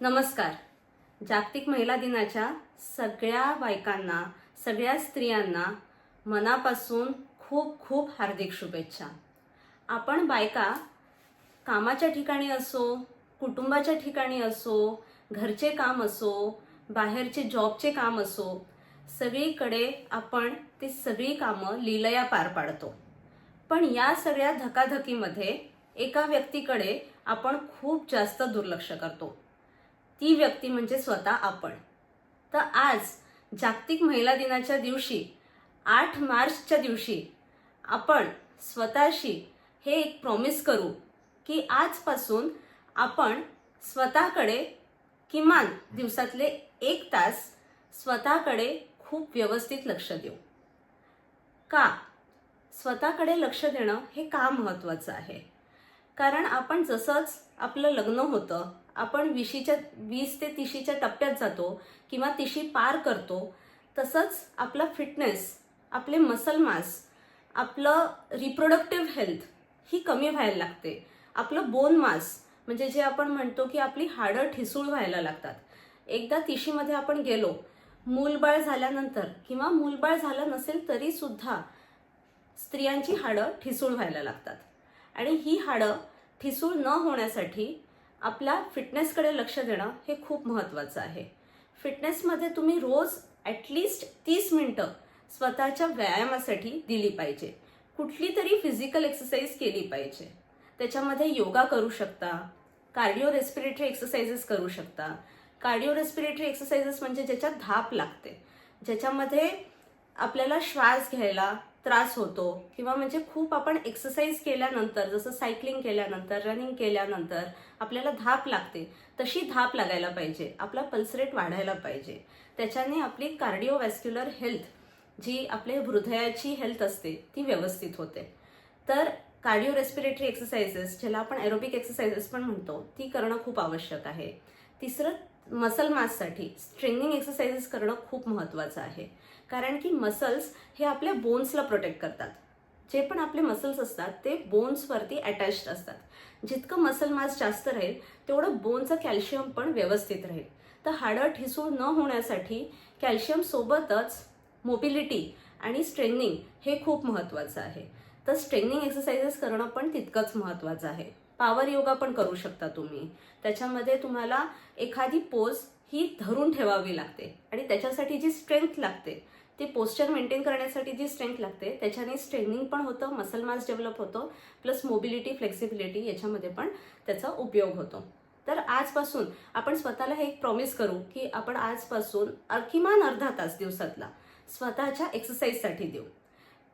नमस्कार. जागतिक महिला दिनाच्या सगळ्या बायकांना, सगळ्या स्त्रियांना मनापासून खूप खूप हार्दिक शुभेच्छा. आपण बायका कामाच्या ठिकाणी असो, कुटुंबाच्या ठिकाणी असो, घरचे काम असो, बाहेरचे जॉबचे काम असो, सगळीकडे आपण ती सगळी कामं लीलया पार पाडतो. पण या सगळ्या धकाधकीमध्ये एका व्यक्तीकडे आपण खूप जास्त दुर्लक्ष करतो. ती व्यक्ती म्हणजे स्वतः आपण. तर आज जागतिक महिला दिनाच्या दिवशी 8 मार्चच्या दिवशी आपण स्वतःशी हे एक प्रॉमिस करू की आजपासून आपण स्वतःकडे किमान दिवसातले 1 तास स्वतःकडे खूप व्यवस्थित लक्ष देऊ. का? स्वतःकडे लक्ष देणं हे का महत्त्वाचं आहे? कारण आपण जसंच आपलं लग्न होतं, आपण 20 ते 30च्या टप्प्यात जातो किंवा 30 पार करतो, तसंच आपला फिटनेस, आपले मसल मास, आपलं रिप्रोडक्टिव्ह हेल्थ ही कमी व्हायला लागते. आपलं बोन मास म्हणजे जे आपण म्हणतो की आपली हाडं ठिसूळ व्हायला लागतात. एकदा 30मध्ये आपण गेलो, मूलबाळ झाल्यानंतर किंवा मूलबाळ झालं नसेल तरी सुद्धा स्त्रियांची हाडं ठिसूळ व्हायला लागतात. आणि ही हाडं ठिसूळ न होण्यासाठी आपल्या फिटनेसकडे लक्ष देणं हे खूप महत्त्वाचं आहे. फिटनेसमध्ये तुम्ही रोज ॲटलिस्ट 30 मिनिटं स्वतःच्या व्यायामासाठी दिली पाहिजे. कुठली तरी फिजिकल एक्सरसाइज केली पाहिजे. त्याच्यामध्ये योगा करू शकता, कार्डिओ रेस्पिरेटरी एक्सरसाइजेस करू शकता. कार्डिओ रेस्पिरेटरी एक्सरसाइजेस म्हणजे ज्याच्यात धाप लागते, ज्याच्यामध्ये आपल्याला श्वास घ्यायला त्रास होतो किंवा म्हणजे खूप आपण एक्सरसाइज केल्यानंतर, जसं सायकलिंग केल्यानंतर, रनिंग केल्यानंतर आपल्याला धाप लागते, तशी धाप लागायला पाहिजे. आपला पल्स रेट वाढायला पाहिजे. त्याच्याने आपली कार्डिओवॅस्क्युलर हेल्थ, जी आपले हृदयाची हेल्थ असते, ती व्यवस्थित होते. तर कार्डिओ रेस्पिरेटरी एक्सरसाइजेस, ज्याला आपण एरोबिक एक्सरसाइजेस पण म्हणतो, ती करणं खूप आवश्यक आहे. तिसरं, मसल माससाठी स्ट्रेनिंग एक्सरसाइजेस करणं खूप महत्त्वाचं आहे. कारण की मसल्स हे आपल्या बोन्सला प्रोटेक्ट करतात. जे पण आपले मसल्स असतात ते बोन्सवरती अटॅच्ड असतात. जितकं मसल मास जास्त राहील तेवढं बोनचं कॅल्शियम पण व्यवस्थित राहील. तर हाडं ठिसूळ न होण्यासाठी कॅल्शियम सोबतच मोबिलिटी आणि स्ट्रेनिंग हे खूप महत्त्वाचं आहे. तर स्ट्रेनिंग एक्सरसाइजेस करणं पण तितकंच महत्त्वाचं आहे. पॉवर योगा पण करू शकता तुम्ही. त्याच्यामध्ये तुम्हाला एखादी पोज ही धरून ठेवावी लागते आणि त्याच्यासाठी जी स्ट्रेंथ लागते, ते पोस्चर मेंटेन करण्यासाठी जी स्ट्रेंथ लागते, त्याच्याने स्ट्रेनिंग पण होतं, मसल मास डेव्हलप होतो, प्लस मोबिलिटी, फ्लेक्सिबिलिटी याच्यामध्ये पण त्याचा उपयोग होतो. तर आजपासून आपण स्वतःला हे एक प्रॉमिस करू की आपण आजपासून किमान अर्धा तास दिवसातला स्वतःच्या एक्सरसाइजसाठी देऊ.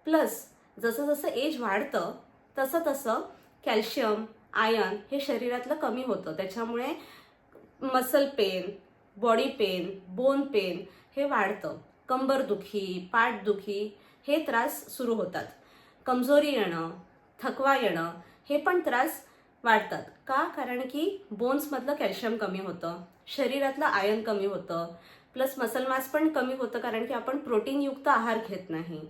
प्लस जसं जसं एज वाढतं तसं तसं कॅल्शियम, आयर्न हे शरीरातलं कमी होतं. त्याच्यामुळे muscle pain, body pain, bone pen हे वाढतं. कंबरदुखी, पाठदुखी हे त्रास सुरू होतात. कमजोरी येणं, थकवा येणं हे पण त्रास वाढतात. का? कारण की बोन्समधलं कॅल्शियम कमी होतं, शरीरातलं आयर्न कमी होतं, प्लस मसल मास पण कमी होतं कारण की आपण प्रोटीनयुक्त आहार घेत नाही.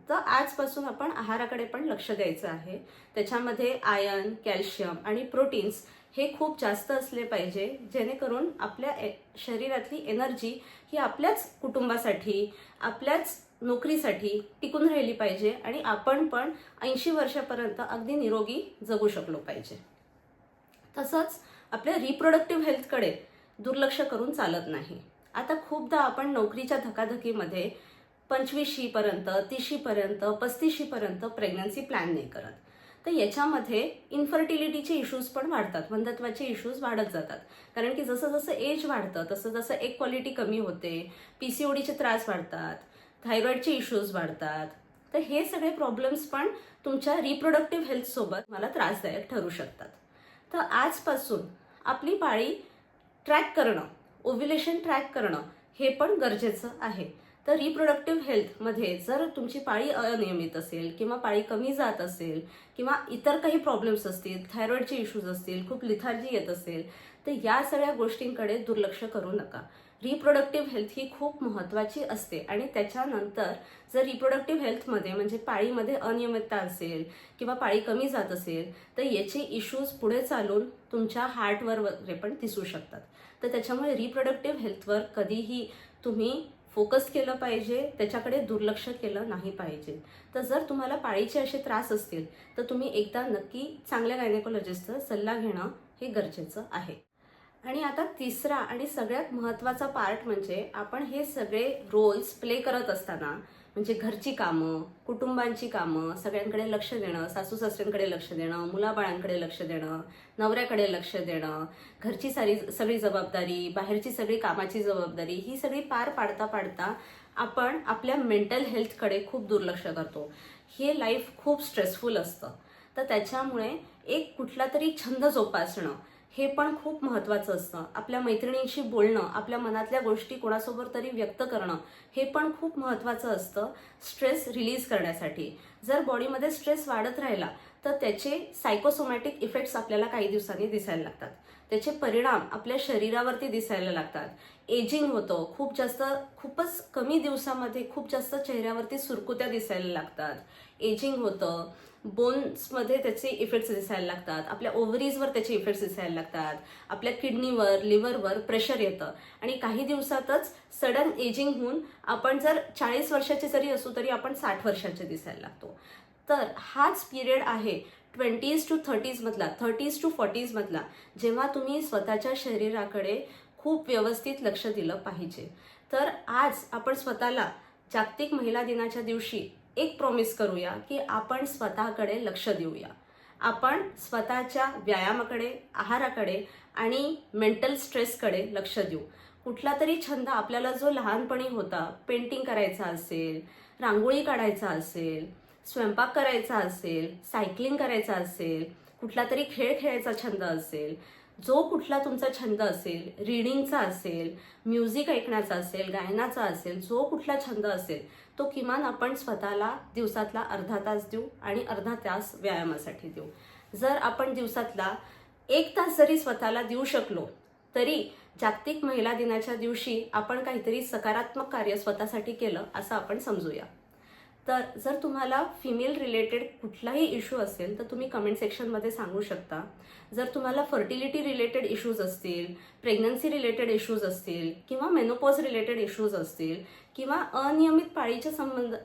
तर आजपासून आपण आहाराकडे पण लक्ष द्यायचं आहे. त्याच्यामध्ये आयर्न, कॅल्शियम आणि प्रोटीन्स हे खूप जास्त असले पाहिजे, जेणेकरून आपल्या शरीरातली एनर्जी ही आपल्याच कुटुंबासाठी, आपल्याच नोकरीसाठी टिकून राहिली पाहिजे आणि आपण पण 80 वर्षापर्यंत अगदी निरोगी जगू शकलो पाहिजे. तसंच आपल्या रिप्रोडक्टिव्ह हेल्थकडे दुर्लक्ष करून चालत नाही. आता खूपदा आपण नोकरीच्या धकाधकीमध्ये 25शीपर्यंत, 30शीपर्यंत, 35शीपर्यंत प्रेग्नन्सी प्लॅन नाही करत. तर याच्यामध्ये इन्फर्टिलिटीचे इश्यूज पण वाढतात, वंध्यत्वाचे इश्यूज वाढत जातात. कारण की जसं जसं एज वाढतं तसं जसं एक क्वालिटी कमी होते, PCODचे त्रास वाढतात, थायरॉइडचे इश्यूज वाढतात. तर हे सगळे प्रॉब्लेम्स पण तुमच्या रिप्रोडक्टिव्ह हेल्थसोबत मला त्रासदायक ठरू शकतात. तर आजपासून आपली पाळी ट्रॅक करणं, ओव्ह्युलेशन ट्रॅक करणं हे पण गरजेचं आहे. तर रिप्रोडक्टिव्ह हेल्थमध्ये जर तुमची पाळी अनियमित असेल किंवा पाळी कमी जात असेल किंवा इतर काही प्रॉब्लेम्स असतील, थायरॉइडचे इश्यूज असतील, खूप लिथार्जी येत असेल, तर या सगळ्या गोष्टींकडे दुर्लक्ष करू नका. रिप्रोडक्टिव्ह हेल्थ ही खूप महत्त्वाची असते आणि त्याच्यानंतर जर रिप्रोडक्टिव्ह हेल्थमध्ये म्हणजे पाळीमध्ये अनियमितता असेल किंवा पाळी कमी जात असेल तर याचे इश्यूज पुढे चालून तुमच्या हार्टवर वगैरे पण दिसू शकतात. तर त्याच्यामुळे रिप्रोडक्टिव्ह हेल्थवर कधीही तुम्ही फोकस केलं पाहिजे, त्याच्याकडे दुर्लक्ष केलं नाही पाहिजे. तर जर तुम्हाला पाळीचे असे त्रास असतील तर तुम्ही एकदा नक्की चांगल्या गायनेकोलॉजिस्टचा सल्ला घेणं हे गरजेचं आहे. आणि आता तिसरा आणि सगळ्यात महत्त्वाचा पार्ट म्हणजे आपण हे सगळे रोल्स प्ले करत असताना म्हणजे घरची कामं, कुटुंबांची कामं, सगळ्यांकडे लक्ष देणं, सासू सासऱ्यांकडे लक्ष देणं, मुलाबाळांकडे लक्ष देणं, नवऱ्याकडे लक्ष देणं, घरची सगळी जबाबदारी, बाहेरची सगळी कामाची जबाबदारी ही सगळी पार पाडता पाडता आपण आपल्या मेंटल हेल्थकडे खूप दुर्लक्ष करतो. हे लाईफ खूप स्ट्रेसफुल असतं. तर त्याच्यामुळे एक कुठला तरी छंद जोपासणं हे पण खूप महत्त्वाचं असतं. आपल्या मैत्रिणींशी बोलणं, आपल्या मनातल्या गोष्टी कोणासोबत तरी व्यक्त करणं हे पण खूप महत्त्वाचं असतं स्ट्रेस रिलीज करण्यासाठी. जर बॉडीमध्ये स्ट्रेस वाढत राहिला तर त्याचे सायकोसोमॅटिक इफेक्ट्स आपल्याला काही दिवसांनी दिसायला लागतात. त्याचे परिणाम आपल्या शरीरावरती दिसायला लागतात. एजिंग होतं, खूपच कमी दिवसामध्ये खूप जास्त चेहऱ्यावरती सुरकुत्या दिसायला लागतात. एजिंग होतं, बोन्समध्ये त्याचे इफेक्ट्स दिसायला लागतात, आपल्या ओव्हरीजवर त्याचे इफेक्ट्स दिसायला लागतात, आपल्या किडनीवर, लिव्हरवर प्रेशर येतं आणि काही दिवसातच सडन एजिंग होऊन आपण जर 40 वर्षाचे जरी असू तरी आपण 60 वर्षाचे दिसायला लागतो. तर हाच पिरियड आहे 20s to 30s मधला, 30s to 40s मधला, जेव्हा तुम्ही स्वतःच्या शरीराकडे खूप व्यवस्थित लक्ष दिलं पाहिजे. तर आज आपण स्वतःला जागतिक महिला दिनाच्या दिवशी एक प्रॉमिस करूया की आपण स्वतःकडे लक्ष देऊया. आपण स्वतःच्या व्यायामाकडे, आहाराकडे आणि मेंटल स्ट्रेसकडे लक्ष देऊ. कुठला तरी छंद आपल्याला जो लहानपणी होता, पेंटिंग करायचा असेल, रांगोळी काढायचा असेल, स्वयंपाक करायचा असेल, सायकलिंग करायचा असेल, कुठला तरी खेळ खेळायचा छंद असेल, जो कुठला तुमचा छंद असेल, रीडिंगचा असेल, म्युझिक ऐकण्याचा असेल, गायनाचा असेल, जो कुठला छंद असेल तो किमान आपण स्वतःला दिवसातला अर्धा तास देऊ आणि अर्धा तास व्यायामासाठी देऊ. जर आपण दिवसातला 1 तास जरी स्वतःला देऊ शकलो तरी जागतिक महिला दिनाच्या दिवशी आपण काहीतरी सकारात्मक कार्य स्वतःसाठी केलं असं आपण समजूया. तर जर तुम्हाला फिमेल रिलेटेड कुठलाही इश्यू असेल तर तुम्ही कमेंट सेक्शनमध्ये सांगू शकता. जर तुम्हाला फर्टिलिटी रिलेटेड इश्यूज असतील, प्रेग्नन्सी रिलेटेड इश्यूज असतील किंवा मेनोपॉज रिलेटेड इश्यूज असतील किंवा अनियमित पाळीच्या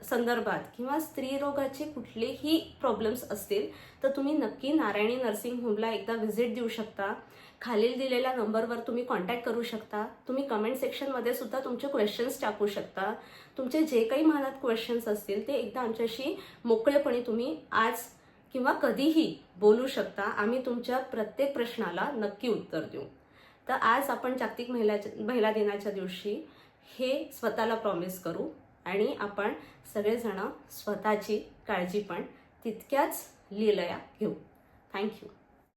संदर्भात किंवा स्त्रीरोगाचे कुठलेही प्रॉब्लेम्स असतील तर तुम्ही नक्की नारायणी नर्सिंग होमला एकदा व्हिजिट देऊ शकता. खालील दिलेल्या नंबरवर तुम्ही कॉन्टॅक्ट करू शकता. तुम्ही कमेंट सेक्शनमध्ये सुद्धा तुमचे क्वेश्चन्स टाकू शकता. तुमचे जे काही मनात क्वेश्चन्स असतील ते एकदा आमच्याशी मोकळेपणे तुम्ही आज किंवा कधीही बोलू शकता. आम्ही तुमच्या प्रत्येक प्रश्नाला नक्की उत्तर देऊ. तर आज आपण जागतिक महिला दिनाच्या दिवशी हे स्वतःला प्रॉमिस करू आणि आपण सगळेजण स्वतःची काळजी पण तितक्याच लीलया घेऊ. थँक्यू.